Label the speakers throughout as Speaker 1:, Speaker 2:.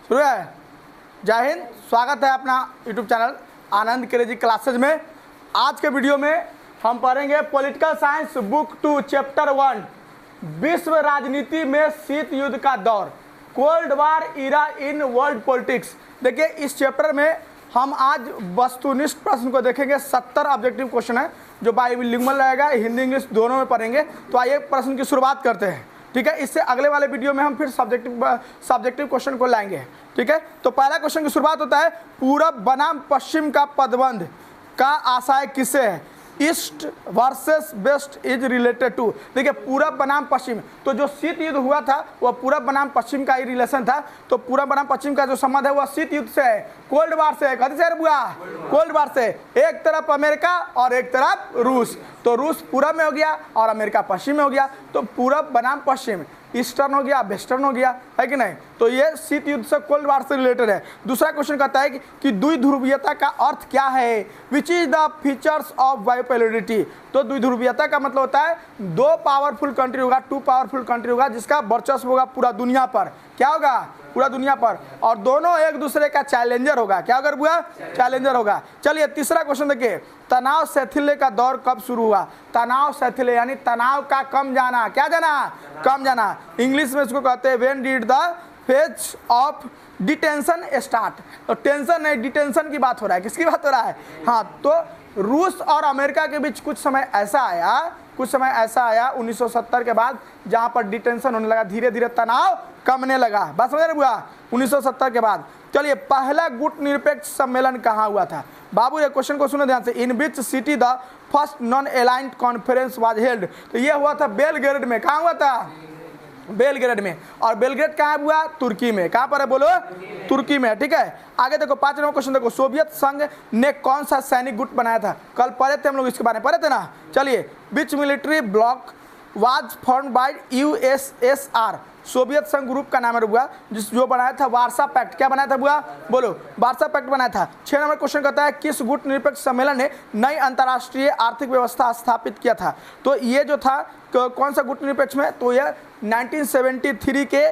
Speaker 1: शुरू है। जय हिंद, स्वागत है अपना यूट्यूब चैनल आनंद क्रेजी क्लासेज में। आज के वीडियो में हम पढ़ेंगे पॉलिटिकल साइंस बुक 2 चैप्टर 1 विश्व राजनीति में शीत युद्ध का दौर, cold war era in world politics. देखिए इस चैप्टर में हम आज वस्तुनिष्ठ प्रश्न को देखेंगे। 70 ऑब्जेक्टिव क्वेश्चन है जो बाइलिंगुअल रहेगा, हिंदी इंग्लिश दोनों में पढ़ेंगे। तो आइए प्रश्न की शुरुआत करते हैं, ठीक है। इससे अगले वाले वीडियो में हम फिर सब्जेक्टिव क्वेश्चन को लाएंगे, ठीक है। तो पहला क्वेश्चन की शुरुआत होता है, पूरब बनाम पश्चिम का पदबंध का आशय किससे है? East versus west is related to. देखिए पूरब बनाम पश्चिम, तो जो शीत युद्ध हुआ था वह पूरब बनाम पश्चिम का ही रिलेशन था। तो पूरब बनाम पश्चिम का जो संबंध है वह शीत युद्ध से है, कोल्ड वार से है। कथी से बुआ? कोल्ड वार से। एक तरफ अमेरिका और एक तरफ रूस, तो रूस पूरब में हो गया और अमेरिका पश्चिम में हो गया। तो पूरब बनाम पश्चिम, ईस्टर्न हो गया, वेस्टर्न हो गया, है कि नहीं। तो ये शीत युद्ध से कोल्ड वार से रिलेटेड है। दूसरा क्वेश्चन कहता है कि द्विध्रुवीयता का अर्थ क्या है? Which is the features of bipolarity. तो द्विध्रुवीयता का मतलब होता है दो पावरफुल कंट्री होगा, टू पावरफुल कंट्री होगा जिसका वर्चस्व होगा पूरा दुनिया पर। क्या होगा? पूरा दुनिया पर, और दोनों एक दूसरे का चैलेंजर होगा। क्या होगा बुआ? चैलेंजर होगा। चलिए तीसरा क्वेश्चन देखिए, तनाव शैथिल्य का दौर कब शुरू हुआ? तनाव शैथिल्य यानी तनाव का कम जाना। क्या जाना? कम जाना। इंग्लिश में इसको कहते हैं when did the phase of detention start. तो टेंशन नहीं, डिटेंशन की बात हो रहा है। किसकी बात हो रहा है? हाँ, तो रूस और अमेरिका के बीच कुछ समय ऐसा आया 1970 के बाद जहां पर डिटेंशन होने लगा, धीरे धीरे तनाव कमने लगा। बात समझ रहे बुआ? 1970 के बाद। चलिए पहला गुट निरपेक्ष सम्मेलन कहाँ हुआ था? बाबू ये क्वेश्चन को सुनो ध्यान से। In which city the first non aligned conference was held. तो ये हुआ था बेलग्रेड में। कहाँ हुआ था? बेलग्रेड में। और बेलग्रेड कहाँ हुआ? तुर्की में। कहाँ पर है बोलो? तुर्की में, ठीक है। आगे देखो 5 नंबर क्वेश्चन देखो, सोवियत संघ ने कौन सा सैनिक गुट बनाया था? कल पढ़े थे हम लोग, इसके बारे में पढ़े थे ना। चलिए which military block was formed by USSR. Soviet संघ ग्रुप का नाम है बुआ, जो बनाया था वार्सा पैक्ट। क्या बनाया था बुआ? बोलो। वार्सा पैक्ट बनाया था। 6 नंबर क्वेश्चन कहता है किस गुट निरपेक्ष सम्मेलन ने नई अंतर्राष्ट्रीय आर्थिक व्यवस्था स्थापित किया था? तो ये जो था कौन सा गुट निरपेक्ष में? तो यह 1973 के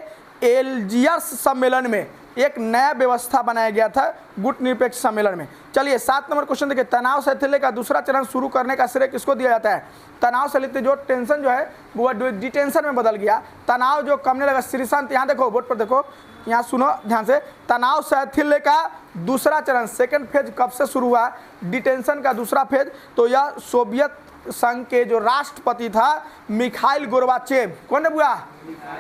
Speaker 1: एल्जियर्स सम्मेलन में एक नया व्यवस्था बनाया गया था गुट निरपेक्ष सम्मेलन में। चलिए 7 नंबर क्वेश्चन देखिए, तनाव शैथिल्य का दूसरा चरण शुरू करने का श्रेय किसको दिया जाता है? तनाव शैथिल्य जो टेंशन जो है वो डिटेंशन में बदल गया, तनाव जो कमने लगा। श्रीशांत यहाँ देखो, बोर्ड पर देखो, यहाँ सुनो ध्यान से। तनाव शैथिल्य का दूसरा चरण, सेकेंड फेज कब से शुरू हुआ? डिटेंशन का दूसरा फेज। तो यह सोवियत संघ के जो राष्ट्रपति था मिखाइल गोर्बाचेव। कौन है बुआ?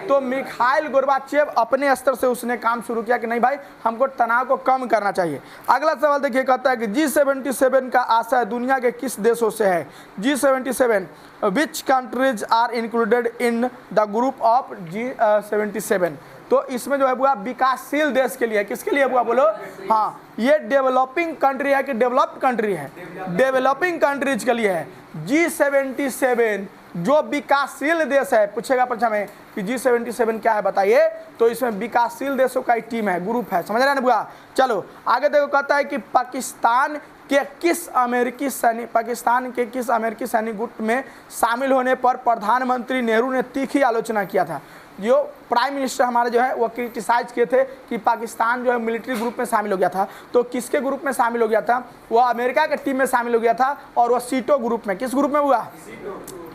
Speaker 1: तो मिखाइल गोर्बाचेव अपने स्तर से उसने काम शुरू किया कि नहीं भाई हमको तनाव को कम करना चाहिए। अगला सवाल देखिए, कहता है कि G77 का आशय दुनिया के किस देशों से है? G77 which countries are included in the group of G77। तो इसमें जो है बुआ विकासशील देश के लिए। किसके लिए बुआ बोलो? हाँ, ये डेवलपिंग कंट्री है कि डेवलप्ड कंट्री है? डेवलपिंग कंट्रीज के लिए है। G77 जो विकासशील देश है, पूछेगा परीक्षा में कि G77 क्या है बताइए, तो इसमें विकासशील देशों का एक टीम है, ग्रुप है। समझ रहे हैं ना बुआ? चलो आगे देखो, कहता है कि पाकिस्तान के किस अमेरिकी सैनिक गुट में शामिल होने पर प्रधानमंत्री नेहरू ने तीखी आलोचना किया था? जो प्राइम मिनिस्टर हमारे जो है वो क्रिटिसाइज किए थे कि पाकिस्तान जो है मिलिट्री ग्रुप में शामिल हो गया था। तो किसके ग्रुप में शामिल हो गया था? वो अमेरिका के टीम में शामिल हो गया था, और वह सीटो ग्रुप में। किस ग्रुप में हुआ?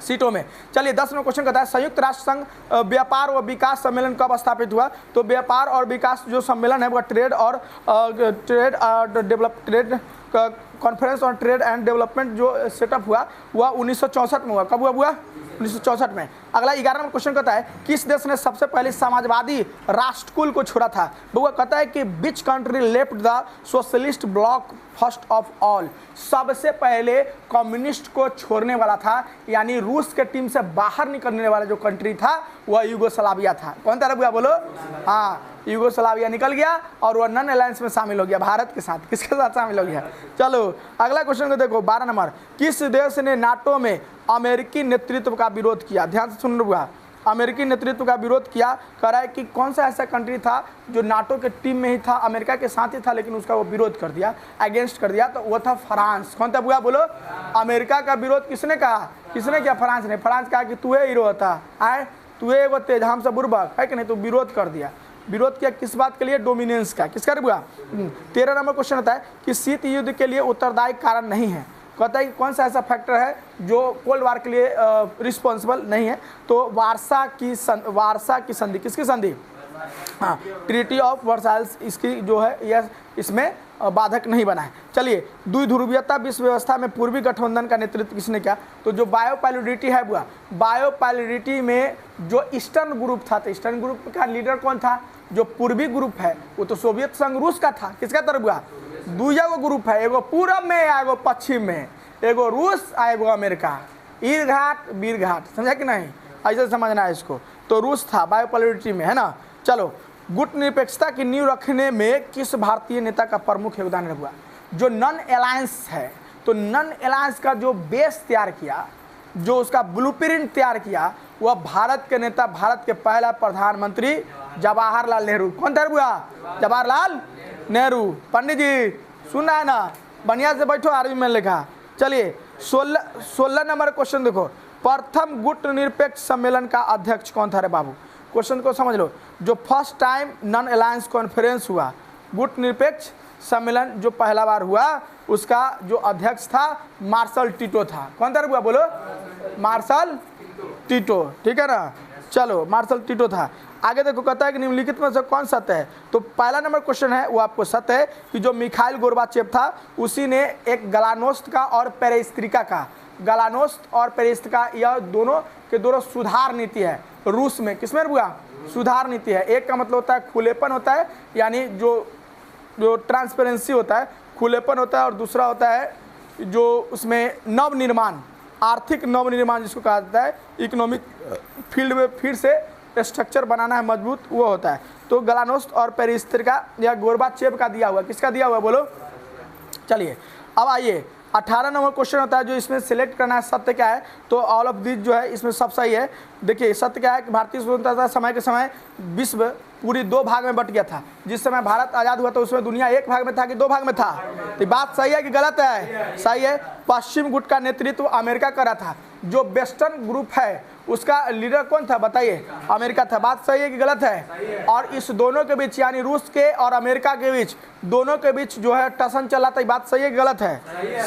Speaker 1: सीटों में। चलिए 10 नंबर क्वेश्चन कहता है संयुक्त राष्ट्र संघ व्यापार व विकास सम्मेलन कब स्थापित हुआ? तो व्यापार और विकास जो सम्मेलन है वह trade conference on trade and development जो सेटअप हुआ वह 1964 में हुआ। कब हुआ? 1964 में। अगला 11 नंबर क्वेश्चन कहता है किस देश ने सबसे पहले समाजवादी राष्ट्रकुल को छोड़ा था? वो कहता है कि which country left the socialist block first of all. सबसे पहले कम्युनिस्ट को छोड़ने वाला था, यानी रूस के टीम से बाहर निकलने वाला जो कंट्री था वह यूगोस्लाविया था। कौन था बुआ बोलो? हाँ, यूगोस्लाविया निकल गया और वह नॉन अलायंस में शामिल हो गया भारत के साथ। किसके साथ शामिल हो गया? चलो अगला क्वेश्चन को देखो 12 नंबर, किस देश ने नाटो में अमेरिकी नेतृत्व का विरोध किया? ध्यान से सुन रहा, अमेरिकी नेतृत्व का विरोध किया। कह रहा है कि कौन सा ऐसा कंट्री था जो नाटो के टीम में ही था, अमेरिका के साथ ही था, लेकिन उसका वो विरोध कर दिया, अगेंस्ट कर दिया। तो वो था फ्रांस। कौन था बुआ बोलो? अमेरिका का विरोध किसने कहा? किसने किया? फ्रांस ने। फ्रांस कहा कि तू हीरो होता है, तू वो तेज हम सब बुर्बक है कि नहीं, तो विरोध कर दिया। विरोध किया किस बात के लिए? डोमिनेंस का। किसका रे बुआ? 13 नंबर क्वेश्चन होता है कि शीत युद्ध के लिए उत्तरदायी कारण नहीं है। कहता है कि कौन सा ऐसा फैक्टर है जो कोल्ड वार के लिए रिस्पॉन्सिबल नहीं है? तो वारसा की संधि। किसकी संधि? हाँ, ट्रीटी ऑफ वर्साइल्स इसकी जो है यह इसमें बाधक नहीं बना है। चलिए, द्विध्रुवीयता विश्व व्यवस्था में पूर्वी गठबंधन का नेतृत्व किसने किया? तो जो बायोपॉलिडिटी है बुआ, बायोपॉलिडिटी में जो ईस्टर्न ग्रुप था, तो ईस्टर्न ग्रुप का लीडर कौन था? जो पूर्वी ग्रुप है वो तो सोवियत संघ रूस का था। किसका तरफ बुआ? दूसरा ग्रुप है, एगो पूरब में एगो पश्चिम में, एगो रूस आ एगो अमेरिका। ईर घाट वीर घाट, समझा कि नहीं? ऐसे समझना है इसको। तो रूस था बायोपॉलिडिटी में, है ना। चलो, गुट निरपेक्षता की नींव रखने में किस भारतीय नेता का प्रमुख योगदान हुआ? जो नॉन अलायंस है, तो नॉन अलायंस का जो बेस तैयार किया, जो उसका ब्लूप्रिंट तैयार किया, वह भारत के नेता, भारत के पहला प्रधानमंत्री जवाहरलाल नेहरू। कौन था बुआ? जवाहरलाल नेहरू। पंडित जी सुना है ना, बढ़िया से बैठो, आर्मी में लिखा। चलिए, 16 नंबर क्वेश्चन देखो, प्रथम गुट निरपेक्ष सम्मेलन का अध्यक्ष कौन था रे बाबू? क्वेश्चन को समझ लो। जो first time non alliance conference हुआ, गुट निरपेक्ष सम्मेलन जो पहला बार हुआ, उसका जो अध्यक्ष था मार्शल टिटो था। कौन था रे बुआ? बोलो। मार्शल टिटो, ठीक है ना। चलो, मार्शल टिटो था। आगे देखो, कहता है कि निम्नलिखित में से कौन सत्य है? तो पहला नंबर क्वेश्चन है वो आपको सत्य है कि जो मिखाइल गोर्बाचेव था, उसी ने एक गलानोस्त का और पेरेस्त्रिका का, गलानोस्त और पेरेस्त्रिका, यह दोनों के दोनों सुधार नीति है रूस में। किसमें बुआ? सुधार नीति है। एक का मतलब होता है खुलेपन होता है, यानी जो ट्रांसपेरेंसी होता है, खुलेपन होता है, और दूसरा होता है जो उसमें नवनिर्माण, आर्थिक नवनिर्माण जिसको कहा जाता है, इकोनॉमिक फील्ड में फिर से स्ट्रक्चर बनाना है मजबूत, वो होता है। तो गलानोस्त और पेरेस्त्रिका या गोर्बाचेव का दिया हुआ, किसका दिया हुआ बोलो? चलिए, अब आइए 18 नंबर क्वेश्चन होता है जो इसमें सिलेक्ट करना है सत्य क्या है। तो ऑल ऑफ दिस जो है इसमें सब सही है। देखिए, सत्य क्या है कि भारतीय स्वतंत्रता समय के समय विश्व पूरी दो भाग में बट गया था। जिस समय भारत आज़ाद हुआ तो उसमें दुनिया एक भाग में था कि दो भाग में था? तो बात सही है कि गलत है? सही है। पश्चिम गुट का नेतृत्व अमेरिका कर रहा था। जो वेस्टर्न ग्रुप है उसका लीडर कौन था बताइए? अमेरिका था। बात सही है कि गलत है? और इस दोनों के बीच, यानी रूस के और अमेरिका के बीच, दोनों के बीच जो है टसन चला था। बात सही है कि गलत है?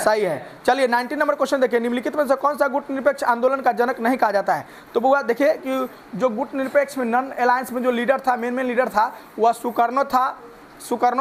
Speaker 1: सही है। चलिए, 19 नंबर क्वेश्चन देखिए, निम्नलिखित में से कौन सा गुट निरपेक्ष आंदोलन का जनक नहीं कहा जाता है? तो बुआ देखिए कि जो गुट निरपेक्ष में नॉन अलायंस में जो लीडर था, मेन लीडर था, वह सुकर्णो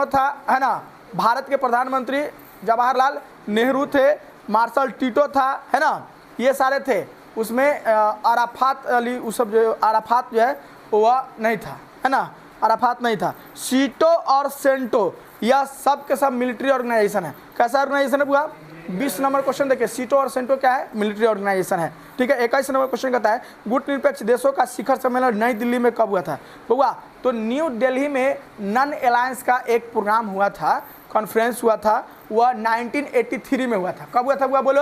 Speaker 1: था, है ना। भारत के प्रधानमंत्री जवाहरलाल नेहरू थे, मार्शल टिटो था, है ना, ये सारे थे। उसमें अराफात अली, उस सब जो अराफात जो है वह नहीं था, है ना, अराफात नहीं था। सीटो और सेंटो, यह सब के सब मिलिट्री ऑर्गेनाइजेशन है। कैसा ऑर्गेनाइजेशन है बुआ? 20 नंबर क्वेश्चन देखिए, सीटो और सेंटो क्या है? मिलिट्री ऑर्गेनाइजेशन है, ठीक है। 21 नंबर क्वेश्चन कहता है गुट निरपेक्ष देशों का शिखर सम्मेलन नई दिल्ली में कब हुआ था? बुआ तो न्यू दिल्ली में नॉन अलायंस का एक प्रोग्राम हुआ था, कॉन्फ्रेंस हुआ था, वह 1983 में हुआ था। कब हुआ था बुआ बोलो?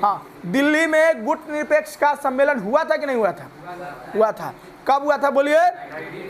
Speaker 1: हाँ, दिल्ली में गुट निरपेक्ष का सम्मेलन हुआ था कि नहीं हुआ था? हुआ था। कब हुआ था बोलिए?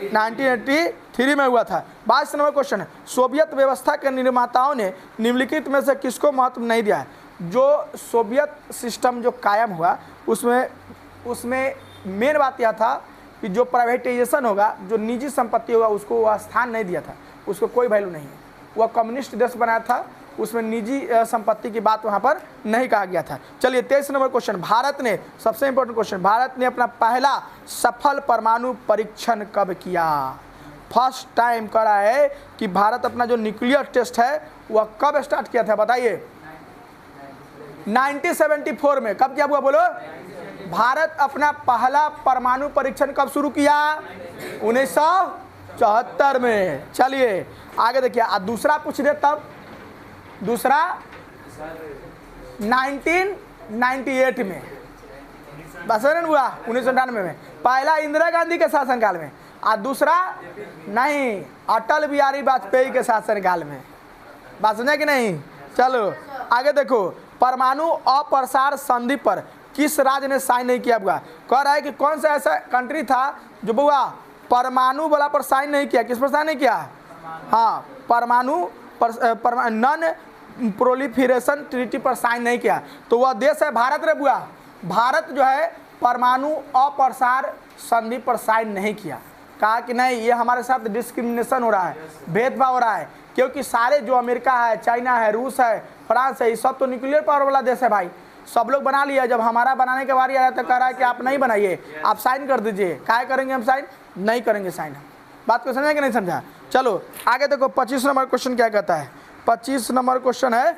Speaker 1: 1983 में हुआ था। 22 नंबर क्वेश्चन है, सोवियत व्यवस्था के निर्माताओं ने निम्नलिखित में से किसको महत्व नहीं दिया है? जो सोवियत सिस्टम जो कायम हुआ उसमें मेन बात यह था कि जो प्राइवेटाइजेशन होगा, जो निजी संपत्ति होगा, उसको वह स्थान नहीं दिया था, उसको कोई वैल्यू नहीं है। वह कम्युनिस्ट देश बनाया था, उसमें निजी संपत्ति की बात वहाँ पर नहीं कहा गया था। चलिए 23 नंबर क्वेश्चन, भारत ने, सबसे इंपॉर्टेंट क्वेश्चन, भारत ने अपना पहला सफल परमाणु परीक्षण कब किया? फर्स्ट टाइम करा है कि भारत अपना जो न्यूक्लियर टेस्ट है वह कब स्टार्ट किया था बताइए? 1974 में। कब किया हुआ बोलो? भारत अपना पहला परमाणु परीक्षण कब शुरू किया? 1974 में। चलिए आगे देखिए, दूसरा पूछ दे तब। दूसरा 1998 में, बस हुआ 1998 में, पहला इंदिरा गांधी के शासनकाल में, और दूसरा नहीं, अटल बिहारी वाजपेयी के शासनकाल में। बात समझे कि नहीं? चलो आगे देखो, परमाणु अप्रसार संधि पर किस राज्य ने साइन नहीं किया हुआ? कह रहा है कि कौन सा ऐसा कंट्री था जो बुआ परमाणु वाला पर साइन नहीं किया? किस पर साइन नहीं किया? हाँ, परमाणु नॉन प्रोलिफरेशन ट्रीटी पर साइन नहीं किया। तो वह देश है भारत रे बुआ। भारत जो है परमाणु अप्रसार संधि पर साइन नहीं किया। कहा कि नहीं ये हमारे साथ डिस्क्रिमिनेशन हो रहा है, भेदभाव हो रहा है, क्योंकि सारे जो अमेरिका है, चाइना है, रूस है, फ्रांस है, ये सब तो न्यूक्लियर पावर वाला देश है भाई, सब लोग बना लिया। जब हमारा बनाने के बारी आया तो कह रहा है कि आप नहीं बनाइए, आप साइन कर दीजिए। क्या करेंगे हम साइन? नहीं करेंगे साइन। बात को समझा कि नहीं समझा? चलो आगे देखो 25 नंबर क्वेश्चन क्या कहता है। 25 नंबर क्वेश्चन है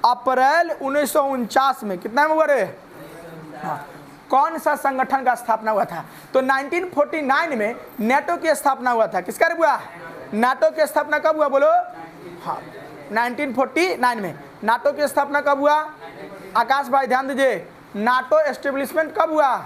Speaker 1: अप्रैल 1949 में कितना में हुआ रे? हाँ, कौन सा संगठन का स्थापना हुआ था? तो 1949 में नेटो की स्थापना हुआ था। किसका हुआ? नाटो की स्थापना कब हुआ बोलो? हाँ 1949 में नाटो की स्थापना कब हुआ? आकाश भाई ध्यान दीजिए, नाटो एस्टेब्लिशमेंट कब हुआ?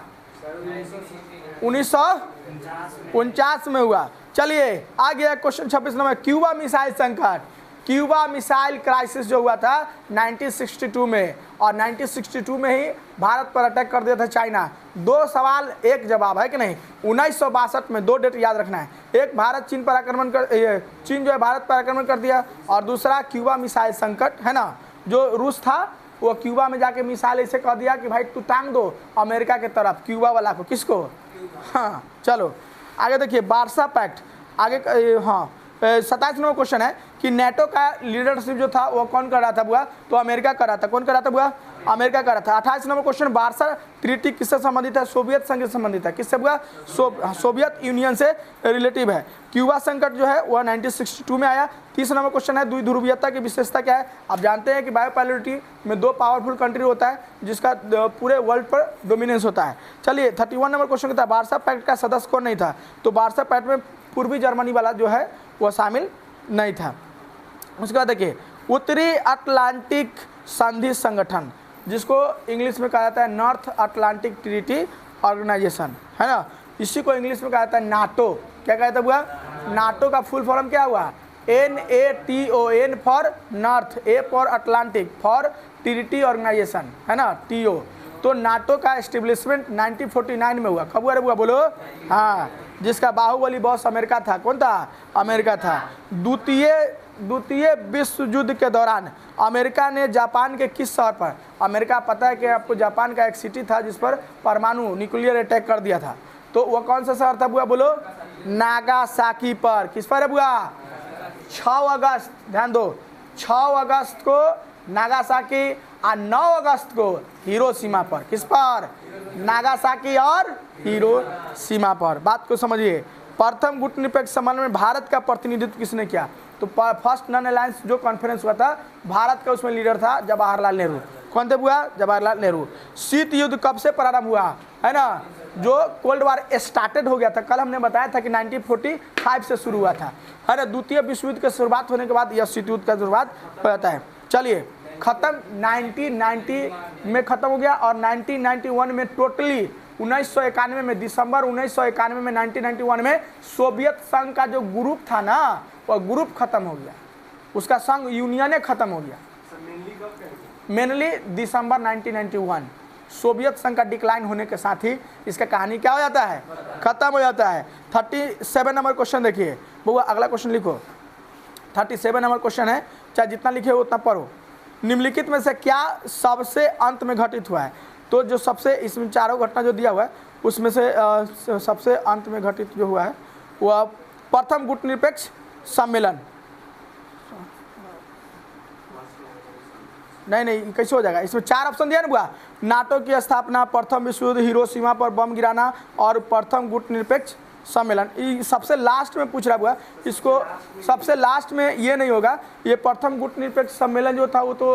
Speaker 1: 1949 में हुआ। चलिए आ गया क्वेश्चन 26 नंबर, क्यूबा मिसाइल संकट। क्यूबा मिसाइल क्राइसिस जो हुआ था 1962 में, और 1962 में ही भारत पर अटैक कर दिया था चाइना। 2 सवाल 1 जवाब है कि नहीं? 1962 में 2 डेट याद रखना है, एक भारत चीन पर आक्रमण कर, चीन जो है भारत पर आक्रमण कर दिया, और दूसरा क्यूबा मिसाइल संकट है ना, जो रूस था वो क्यूबा में जाके मिसाइल ऐसे कह दिया कि भाई तू टांग दो अमेरिका के तरफ, क्यूबा वाला को। किसको? हाँ चलो आगे देखिए, वार्सा पैक्ट आगे। हाँ 27 नंबर क्वेश्चन है कि नेटो का लीडरशिप जो था वो कौन कर रहा था बुआ? तो अमेरिका कर रहा था। कौन कर रहा था बुआ? अमेरिका कर रहा था। 28 नंबर क्वेश्चन, वार्सा ट्रीटी किससे संबंधित है? सोवियत संघ से संबंधित है। किससे बुआ? सोवियत यूनियन से रिलेटिव है। क्यूबा संकट जो है वह 1962 में आया। 30 नंबर क्वेश्चन है, द्विध्रुवीयता की विशेषता क्या है? आप जानते हैं कि बायोपोलैरिटी में 2 पावरफुल कंट्री होता है जिसका पूरे वर्ल्ड पर डोमिनेंस होता है। चलिए 31 नंबर क्वेश्चन कहता है वार्सा पैक्ट का सदस्य कौन नहीं था? तो वार्सा पैक्ट में पूर्वी जर्मनी वाला जो है वह शामिल नहीं था। उसके बाद देखिए, उत्तरी अटलांटिक संधि संगठन, जिसको इंग्लिश में कहा जाता है नॉर्थ अटलांटिक ट्रीटी ऑर्गेनाइजेशन, है ना, इसी को इंग्लिश में कहा जाता है नाटो। क्या कहता हुआ? नाटो का फुल फॉर्म क्या हुआ? NATO, N for north, A for Atlantic, for treaty organisation, है ना, TO। तो नाटो का एस्टेब्लिशमेंट 1949 में हुआ। कब हुआ बोलो? हाँ, जिसका बाहुबली बॉस अमेरिका था। कौन था? अमेरिका था। द्वितीय विश्व युद्ध के दौरान अमेरिका ने जापान के किस शहर पर? अमेरिका पता है कि आपको, जापान का एक सिटी था जिस पर परमाणु न्यूक्लियर अटैक कर दिया था, तो वह कौन सा शहर था बुआ बोलो? नागासाकी पर। किस पर है बुआ? 6 अगस्त, ध्यान दो, 6 अगस्त को नागासाकी और 9 अगस्त को हिरोशिमा पर। किस पर? नागासाकी और हिरोशिमा पर। बात को समझिए। प्रथम गुटनिरपेक्ष सम्मेलन में भारत का प्रतिनिधित्व किसने किया? तो फर्स्ट नॉन अलायंस जो कॉन्फ्रेंस हुआ था, भारत का उसमें लीडर था जवाहरलाल नेहरू। कौन थे बुआ? जवाहरलाल नेहरू। शीत युद्ध कब से प्रारंभ हुआ? है ना, जो कोल्ड वार स्टार्टेड हो गया था, कल हमने बताया था कि 1945 से शुरू हुआ था, है ना। द्वितीय विश्व युद्ध की शुरुआत होने के बाद यह शीत युद्ध का शुरुआत हो जाता है। चलिए खत्म 1990 में खत्म हो गया, और 1991 में टोटली 1991 में, दिसंबर 1991 में, 1991 में सोवियत संघ का जो ग्रुप था ना, वह ग्रुप खत्म हो गया, उसका संघ यूनियन खत्म हो गया। मेनली दिसंबर 1991 सोवियत संघ का डिक्लाइन होने के साथ ही इसका कहानी क्या हो जाता है? खत्म हो जाता है। 37 नंबर क्वेश्चन देखिए बउआ, अगला क्वेश्चन लिखो। 37 नंबर क्वेश्चन है, चाहे जितना लिखे उतना पढ़ो। निम्नलिखित में से क्या सबसे अंत में घटित हुआ है? तो जो सबसे, इसमें चारों घटना जो दिया हुआ है उसमें से सबसे अंत में घटित जो हुआ है वह प्रथम गुटनिरपेक्ष सम्मेलन। नहीं कैसे हो जाएगा? इसमें 4 ऑप्शन दिया ना बुआ, नाटो की स्थापना, प्रथम विश्व युद्ध, हिरोशिमा पर बम गिराना और प्रथम गुटनिरपेक्ष सम्मेलन। ये सबसे लास्ट में पूछ रहा हुआ, इसको सबसे लास्ट में ये नहीं होगा। ये प्रथम गुटनिरपेक्ष सम्मेलन जो था वो तो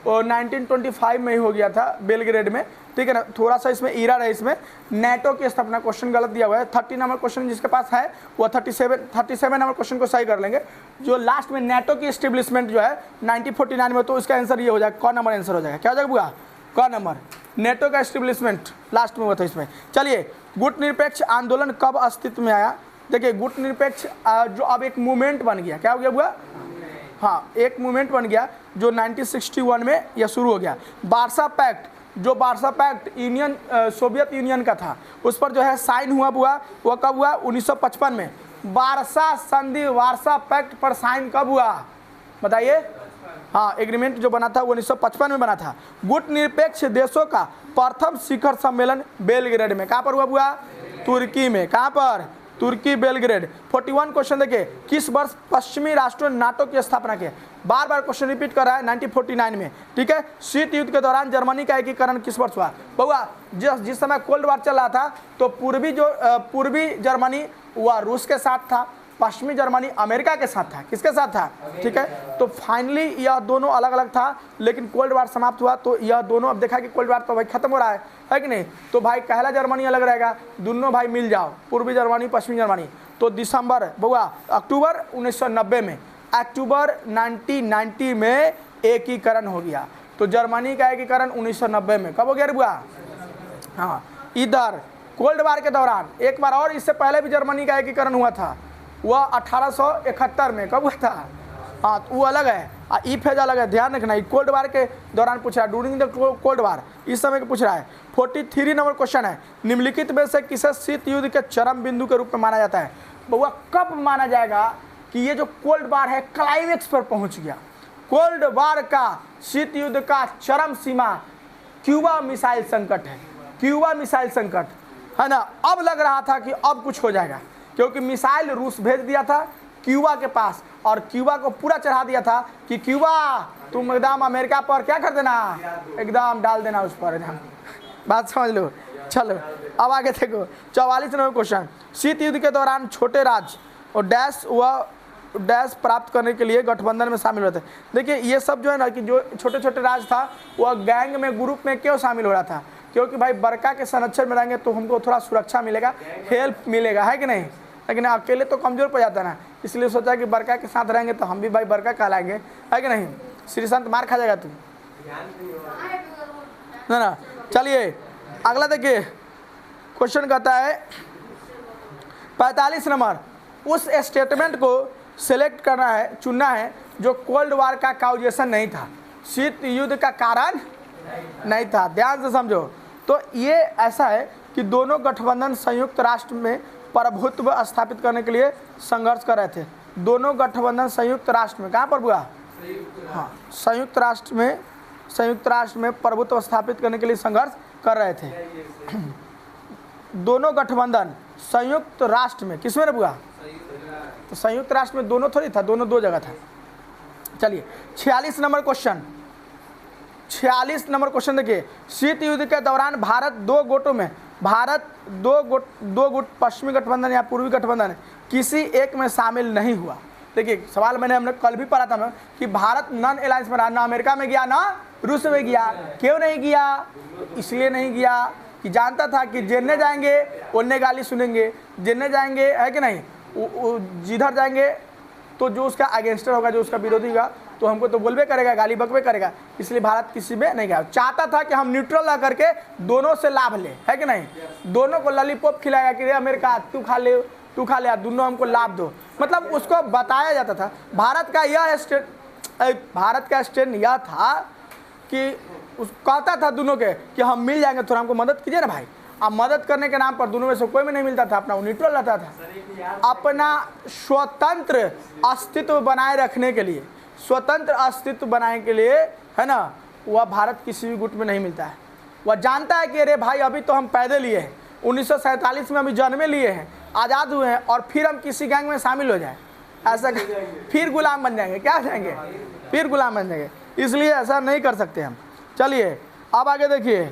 Speaker 1: 1925 में ही हो गया था बेलग्रेड में, ठीक है ना। थोड़ा सा इसमें ईरा है, इसमें नेटो की स्थापना क्वेश्चन गलत दिया हुआ है। 30 नंबर क्वेश्चन जिसके पास है वो 37 नंबर क्वेश्चन को सही कर लेंगे। जो लास्ट में नेटो की एस्टेब्लिशमेंट जो है 1949 में, तो इसका आंसर ये हो जाएगा, कौन नंबर आंसर हो जाएगा? क्या हो जाएगा बुआ? कौन नंबर? नेटो का एस्टेब्लिशमेंट लास्ट में हुआ था इसमें। चलिए गुटनिरपेक्ष आंदोलन कब अस्तित्व में आया? देखिए गुटनिरपेक्ष जो अब एक मूवमेंट बन गया, क्या हो गया बुआ? हाँ, एक मूवमेंट बन गया जो 1961 में यह शुरू हो गया। वार्सा पैक्ट, जो Warsaw pact union Soviet union का था, उस पर जो है साइन हुआ बुआ, वह कब हुआ? 1955 में। वार्सा संधि, वार्सा पैक्ट पर साइन कब हुआ बताइए? हाँ, एग्रीमेंट जो बना था वो 1955 में बना था। गुटनिरपेक्ष देशों का प्रथम शिखर सम्मेलन बेलग्रेड में, कहाँ पर हुआ बुआ? तुर्की में। कहाँ पर? तुर्की बेलग्रेड। 41 क्वेश्चन देखिए, किस वर्ष पश्चिमी राष्ट्रों ने नाटो की स्थापना की? बार बार क्वेश्चन रिपीट कर रहा है, 1949 में। ठीक है, शीत युद्ध के दौरान जर्मनी का एकीकरण किस वर्ष हुआ? बहुआ जिस समय कोल्ड वार चल रहा था तो पूर्वी जर्मनी वह रूस के साथ था, पश्चिमी जर्मनी अमेरिका के साथ था। किसके साथ था? ठीक है, तो फाइनली यह दोनों अलग अलग था, लेकिन कोल्ड वार समाप्त हुआ तो यह दोनों, अब देखा कि कोल्ड वार तो भाई खत्म हो रहा है कि नहीं, तो भाई पहला जर्मनी अलग रहेगा, दोनों भाई मिल जाओ, पूर्वी जर्मनी पश्चिमी जर्मनी। तो अक्टूबर 1990 में, अक्टूबर 1990 में एकीकरण हो गया। तो जर्मनी का एकीकरण 1990 में कब हो गया बुआ? हाँ, इधर कोल्ड वार के दौरान एक बार और, इससे पहले भी जर्मनी का एकीकरण हुआ था, वह 1871 में। कब हुआ था? हाँ, तो वो अलग है, ई फेज अलग है, ध्यान रखना। कोल्ड वार के दौरान पूछ रहा है, ड्यूरिंग द कोल्ड वार, इस समय के पूछ रहा है। 43 नंबर क्वेश्चन है, निम्नलिखित में से किसे शीत युद्ध के चरम बिंदु के रूप में माना जाता है? बउआ कब माना जाएगा कि ये जो कोल्ड वार है क्लाइमेक्स पर पहुंच गया? कोल्ड वार का, शीत युद्ध का चरम सीमा क्यूबा मिसाइल संकट है, क्यूबा मिसाइल संकट है ना। अब लग रहा था कि अब कुछ हो जाएगा, क्योंकि मिसाइल रूस भेज दिया था क्यूबा के पास, और क्यूबा को पूरा चढ़ा दिया था कि क्यूबा तुम एकदम अमेरिका पर क्या कर देना, एकदम डाल देना उस पर एकदम। बात समझ लो। चलो अब आगे देखो, 44 नंबर क्वेश्चन, शीत युद्ध के दौरान छोटे राज्य और डैश प्राप्त करने के लिए गठबंधन में शामिल होते। देखिए ये सब जो है ना, कि जो छोटे छोटे राज्य था वह गैंग में, ग्रुप में क्यों शामिल हो रहा था? क्योंकि भाई बड़का के संरक्षण में रहेंगे तो हमको थोड़ा सुरक्षा मिलेगा, हेल्प मिलेगा, है कि नहीं? लेकिन अकेले तो कमजोर पड़ जाता है ना, इसलिए सोचा कि बड़का के साथ रहेंगे तो हम भी भाई बड़का कहलाएंगे, है कि नहीं? श्री संत मार खा जाएगा तू ना। चलिए अगला देखिए, क्वेश्चन कहता है 45 नंबर, उस स्टेटमेंट को सिलेक्ट करना है, चुनना है जो कोल्ड वार का काउजेशन नहीं था, शीत युद्ध का कारण नहीं था। ध्यान से समझो। तो ये ऐसा है कि दोनों गठबंधन संयुक्त राष्ट्र में प्रभुत्व स्थापित करने के लिए संघर्ष कर रहे थे। दोनों गठबंधन संयुक्त राष्ट्र में, कहाँ पर हुआ? हाँ, संयुक्त राष्ट्र में प्रभुत्व स्थापित करने के लिए संघर्ष कर रहे थे। दोनों गठबंधन संयुक्त राष्ट्र में, किसमें हुआ? तो संयुक्त राष्ट्र में दोनों थोड़ी था, दोनों दो जगह था। चलिए 46 नंबर क्वेश्चन, 46 नंबर क्वेश्चन देखिए, शीत युद्ध के दौरान भारत दो गुट पश्चिमी गठबंधन या पूर्वी गठबंधन किसी एक में शामिल नहीं हुआ। देखिए सवाल हमने कल भी पढ़ा था ना कि भारत नॉन अलायंस में रहा, ना अमेरिका में गया ना रूस में गया। क्यों नहीं गया? इसलिए नहीं गया कि जानता था कि जिन्ने जाएंगे उन्ने गाली सुनेंगे, जिन्ने जाएंगे, है कि नहीं, जिधर जाएंगे तो जो उसका अगेंस्टर होगा, जो उसका विरोधी होगा, तो हमको तो बोलबे करेगा, गाली बकबे करेगा। इसलिए भारत किसी में नहीं गया। चाहता था कि हम न्यूट्रल ला करके दोनों से लाभ ले, है कि नहीं? दोनों को लॉलीपॉप खिलाएगा कि रे अमेरिका तू खा ले, दोनों हमको लाभ दो। मतलब उसको बताया जाता था। भारत का स्टैंड यह था कि कहता था दोनों के कि हम मिल जाएंगे, थोड़ा हमको मदद कीजिए ना भाई। अब मदद करने के नाम पर दोनों में से कोई में नहीं मिलता था, अपना न्यूट्रल रहता था। अपना स्वतंत्र अस्तित्व बनाए रखने के लिए, स्वतंत्र अस्तित्व बनाने के लिए, है ना, वह भारत किसी भी गुट में नहीं मिलता है। वह जानता है कि अरे भाई अभी तो हम पैदे लिए हैं, 1947 में अभी जन्मे लिए हैं, आज़ाद हुए हैं, और फिर हम किसी गैंग में शामिल हो जाए, ऐसा फिर गुलाम बन जाएंगे। क्या जाएंगे? फिर गुलाम बन जाएंगे। इसलिए ऐसा नहीं कर सकते हम। चलिए अब आगे देखिए,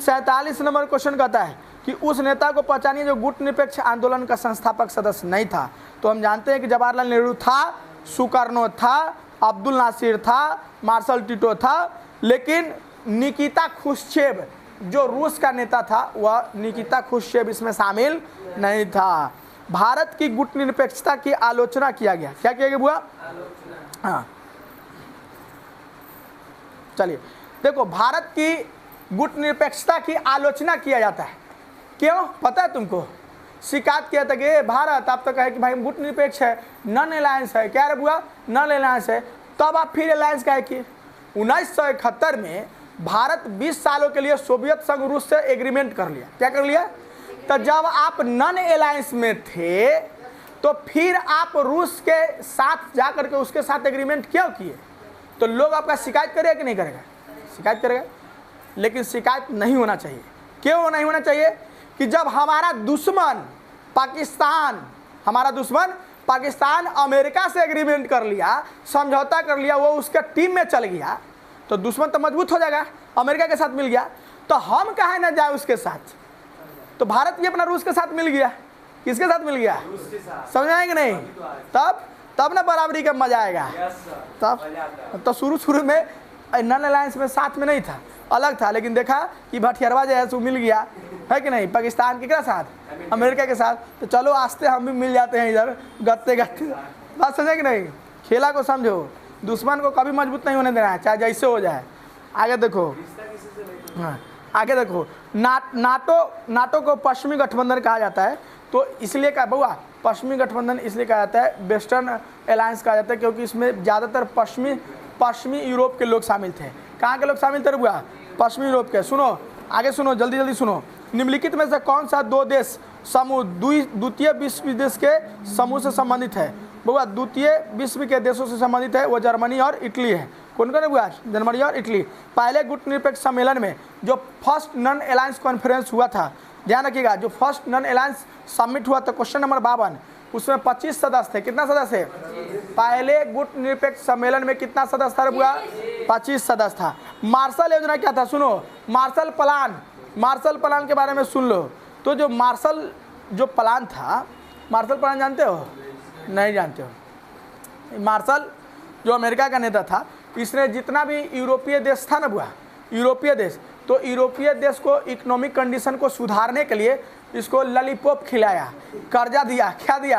Speaker 1: 47 नंबर क्वेश्चन कहता है कि उस नेता को पहचानिए जो गुट निरपेक्ष आंदोलन का संस्थापक सदस्य नहीं था। तो हम जानते हैं कि जवाहरलाल नेहरू था, सुकर्नो था, अब्दुल नासिर था, मार्शल टिटो था, लेकिन निकिता खुश्चेव जो रूस का नेता था, वह निकिता खुश्चेव इसमें शामिल नहीं था। भारत की गुट निरपेक्षता की आलोचना किया गया। क्या किया गया बुआ? हाँ, चलिए देखो, भारत की गुट निरपेक्षता की आलोचना किया जाता है। क्यों पता है तुमको? शिकायत किया था कि भारत आप तो कहे कि भाई गुट निरपेक्ष है, नॉन अलायंस है। क्या रे बुआ? नॉन अलायंस है। तब आप फिर अलायंस कहे कि 1971 में भारत 20 सालों के लिए सोवियत संघ रूस से एग्रीमेंट कर लिया। क्या कर लिया? तो जब आप नॉन अलायंस में थे तो फिर आप रूस के साथ जाकर के उसके साथ एग्रीमेंट क्यों किए? तो लोग आपका शिकायत करेगा कि नहीं करेगा? शिकायत करेगा। लेकिन शिकायत नहीं होना चाहिए। क्यों नहीं होना चाहिए? कि जब हमारा दुश्मन पाकिस्तान, हमारा दुश्मन पाकिस्तान अमेरिका से एग्रीमेंट कर लिया, समझौता कर लिया, वो उसके टीम में चल गया, तो दुश्मन तो मजबूत हो जाएगा, अमेरिका के साथ मिल गया, तो हम काहे ना जाए उसके साथ। तो भारत भी अपना रूस के साथ मिल गया, किसके साथ मिल गया, समझ आएंगे नहीं, तब ना बराबरी का मजा आएगा। तब तो शुरू में नॉन अलायंस में साथ में नहीं था, अलग था, लेकिन देखा कि भटियारवा जो है सो मिल गया, है कि नहीं, पाकिस्तान के साथ, अमेरिका के साथ, तो चलो आस्ते हम भी मिल जाते हैं इधर गत्ते गत्ते। बात समझे कि नहीं, खेला को समझो, दुश्मन को कभी मजबूत नहीं होने देना है, चाहे जैसे हो जाए। आगे देखो, हाँ आगे देखो, नाटो को पश्चिमी गठबंधन कहा जाता है, तो इसलिए कहा बउआ, पश्चिमी गठबंधन इसलिए कहा जाता है, वेस्टर्न अलायंस कहा जाता है, क्योंकि इसमें ज़्यादातर पश्चिमी यूरोप के लोग शामिल थे। कहाँ के लोग शामिल थे बुआ, पश्चिमी यूरोप के। सुनो आगे सुनो, जल्दी जल्दी सुनो, निम्नलिखित में से कौन सा दो देश समूह द्वितीय विश्व देश के समूह से संबंधित है। बुआ द्वितीय विश्व के देशों से संबंधित है, वो जर्मनी और इटली है। कौन कौन है बुआ, जर्मनी और इटली। पहले गुटनिरपेक्ष सम्मेलन में जो फर्स्ट नॉन अलायंस कॉन्फ्रेंस हुआ था, ध्यान रखिएगा, जो फर्स्ट नॉन अलायंस समिट हुआ था, क्वेश्चन नंबर 52, उसमें 25 सदस्य थे। कितना सदस्य है, पहले गुटनिरपेक्ष सम्मेलन में कितना सदस्य था बुआ, 25 सदस्य था। मार्शल योजना क्या था, सुनो, मार्शल प्लान के बारे में सुन लो। तो जो मार्शल प्लान था, मार्शल प्लान जानते हो, नहीं जानते हो। मार्शल जो अमेरिका का नेता था, इसने जितना भी यूरोपीय देश था ना बुआ, यूरोपीय देश, तो यूरोपीय देश को इकोनॉमिक कंडीशन को सुधारने के लिए इसको लॉलीपॉप खिलाया, कर्जा दिया, क्या दिया,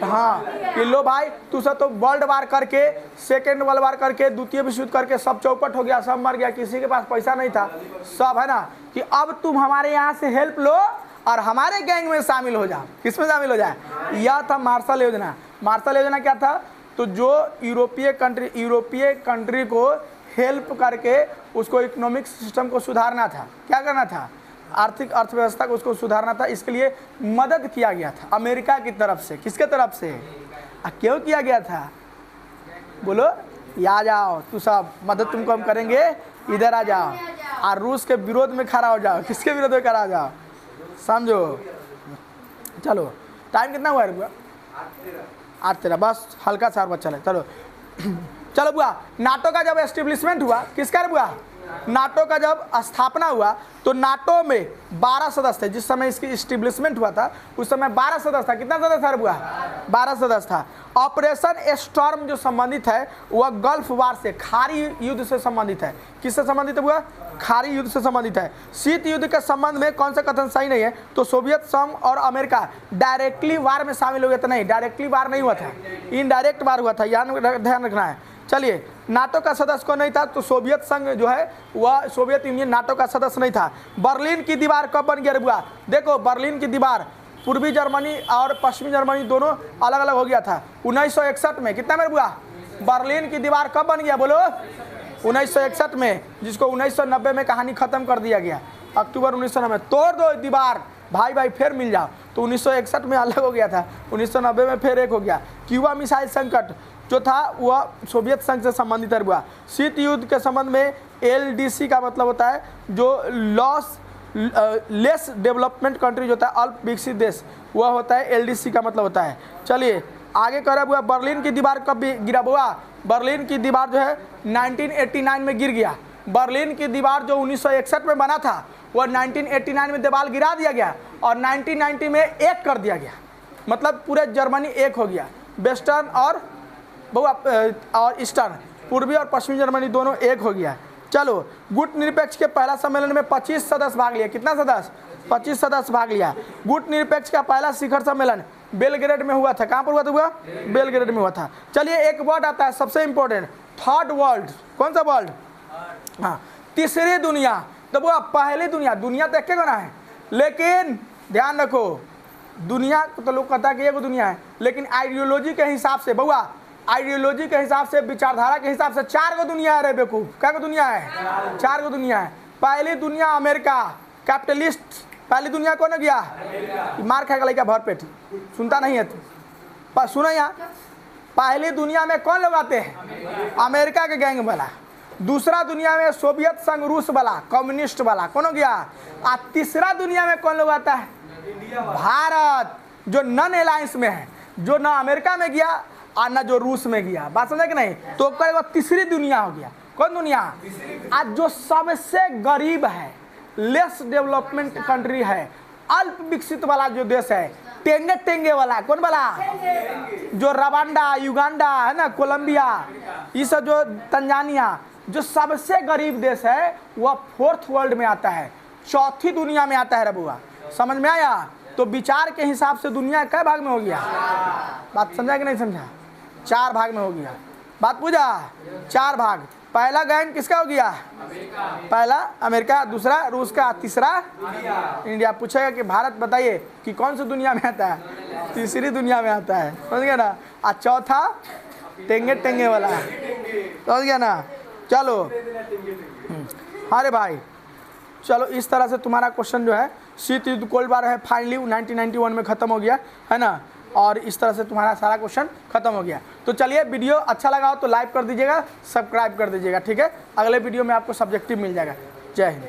Speaker 1: हाँ कि लो भाई तू सब तो वर्ल्ड वार करके, सेकेंड वर्ल्ड वार करके, द्वितीय विश्व युद्ध करके सब चौपट हो गया, सब मर गया, किसी के पास पैसा नहीं था, सब है ना, कि अब तुम हमारे यहाँ से हेल्प लो और हमारे गैंग में शामिल हो जाओ। किस में शामिल हो जाए, यह था मार्शल योजना। मार्शल योजना क्या था, तो जो यूरोपीय कंट्री को हेल्प करके उसको इकोनॉमिक सिस्टम को सुधारना था, क्या करना था, आर्थिक अर्थव्यवस्था को उसको सुधारना था, इसके लिए मदद किया गया था अमेरिका की तरफ से। किसके तरफ से, क्यों किया गया था, बोलो, या जाओ तू सब, मदद तुमको हम करेंगे, इधर आ जाओ, और रूस के विरोध में खड़ा हो जाओ। किसके विरोध में खड़ा हो जाओ, समझो। चलो टाइम कितना हुआ है, 8:13, बस हल्का सा बच्चा है। चलो बुआ, नाटो का जब एस्टेब्लिशमेंट हुआ, किसका बुआ, नाटो का जब स्थापना हुआ, तो नाटो में 12 सदस्य थे। जिस समय इसकी एस्टेब्लिशमेंट हुआ था उस समय 12 सदस्य था। कितना सदस्य था बुआ, 12 सदस्य था। ऑपरेशन स्टॉर्म जो संबंधित है वह गल्फ वार से, खाड़ी युद्ध से संबंधित है। किससे संबंधित है बुआ, खाड़ी युद्ध से संबंधित है। शीत युद्ध के संबंध में कौन सा कथन सही नहीं है, तो सोवियत संघ और अमेरिका डायरेक्टली वार में शामिल हो गया था। नहीं, डायरेक्टली वार नहीं हुआ था, इनडायरेक्ट वार हुआ था, ध्यान रखना है। चलिए, नाटो का सदस्य कौन नहीं था, तो सोवियत संघ जो है वह, सोवियत यूनियन नाटो का सदस्य नहीं था। बर्लिन की दीवार कब बन गया बुआ, देखो बर्लिन की दीवार, पूर्वी जर्मनी और पश्चिमी जर्मनी दोनों अलग अलग हो गया था 1961 में। कितना मेरे बुआ, बर्लिन की दीवार कब बन गया बोलो, 1961 में, जिसको 1990 में कहानी खत्म कर दिया गया, अक्टूबर 1990। तोड़ दो दीवार भाई फिर मिल जाओ। तो 1961 में अलग हो गया था, 1990 में फिर एक हो गया। क्यूबा मिसाइल संकट जो था वह सोवियत संघ से संबंधित हुआ। शीत युद्ध के संबंध में LDC का मतलब होता है जो लेस डेवलपमेंट कंट्री जो होता है, अल्प विकसित देश, वह होता है LDC का मतलब होता है। चलिए आगे करे बुआ, बर्लिन की दीवार कब गिरा बुआ, बर्लिन की दीवार जो है 1989 में गिर गया। बर्लिन की दीवार जो 1961 में बना था वह 1989 में दीवार गिरा दिया गया और 1990 में एक कर दिया गया, मतलब पूरे जर्मनी एक हो गया, वेस्टर्न और ईस्टर्न, पूर्वी और पश्चिमी जर्मनी दोनों एक हो गया। चलो, गुट निरपेक्ष के पहला सम्मेलन में 25 सदस्य भाग लिया। कितना सदस्य, 25 सदस्य भाग लिया। गुट निरपेक्ष का पहला शिखर सम्मेलन बेलग्रेड में हुआ था। कहाँ पर हुआ था, बेलग्रेड में हुआ था। चलिए एक वर्ड आता है सबसे इंपॉर्टेंट, थर्ड वर्ल्ड। कौन सा वर्ल्ड, हाँ, तीसरी दुनिया। तो वो पहली दुनिया, दुनिया तो एक बना है, लेकिन ध्यान रखो, दुनिया तो लोग कहता है कि एक दुनिया है, लेकिन आइडियोलॉजी के हिसाब से बउआ, आइडियोलॉजी के हिसाब से, विचारधारा के हिसाब से 4 गो दुनिया है रे बेवकूफ। क्या को दुनिया है, 4 गो दुनिया है। पहली दुनिया अमेरिका, कैपिटलिस्ट। पहली दुनिया कौन है गया, मार खाएगा लड़का भर पेट, सुनता नहीं है तू, सुनो यहाँ। पहली दुनिया में कौन लोग आते हैं, अमेरिका के गैंग वाला। दूसरा दुनिया में सोवियत संघ, रूस वाला, कम्युनिस्ट वाला, कौन हो गया। और तीसरा दुनिया में कौन लोग आता है, भारत। जो नॉन अलायंस में है, जो ना अमेरिका में गया और ना जो रूस में गया। बात समझे कि नहीं? तो कहेगा तीसरी दुनिया हो गया। कौन दुनिया? आज जो सबसे गरीब है, लेस डेवलपमेंट कंट्री है, अल्प विकसित वाला जो देश है, टेंगे टेंगे वाला, कौन वाला? जो रवांडा, युगांडा है ना, कोलंबिया, ये सब जो तंजानिया, जो सबसे गरीब देश है वह 4th वर्ल्ड में आता है, चौथी दुनिया में आता है। रबुआ समझ में आया? तो विचार के हिसाब से दुनिया कै भाग में हो गया? बात समझा कि नहीं समझा? 4 भाग में हो गया। बात पूछा? 4 भाग। पहला गैंग किसका हो गया? पहला अमेरिका, दूसरा रूस का, तीसरा इंडिया। पूछेगा कि भारत बताइए कि कौन सी दुनिया में आता है? तीसरी दुनिया में आता है। समझ गया ना? और चौथा टेंगे टेंगे वाला, समझ गया ना? चलो अरे भाई चलो, इस तरह से तुम्हारा क्वेश्चन जो है शीत युद्ध कोल्ड वार है फाइनली 1991 में ख़त्म हो गया है ना, और इस तरह से तुम्हारा सारा क्वेश्चन खत्म हो गया। तो चलिए, वीडियो अच्छा लगा हो तो लाइक कर दीजिएगा, सब्सक्राइब कर दीजिएगा, ठीक है? अगले वीडियो में आपको सब्जेक्टिव मिल जाएगा। जय हिंद।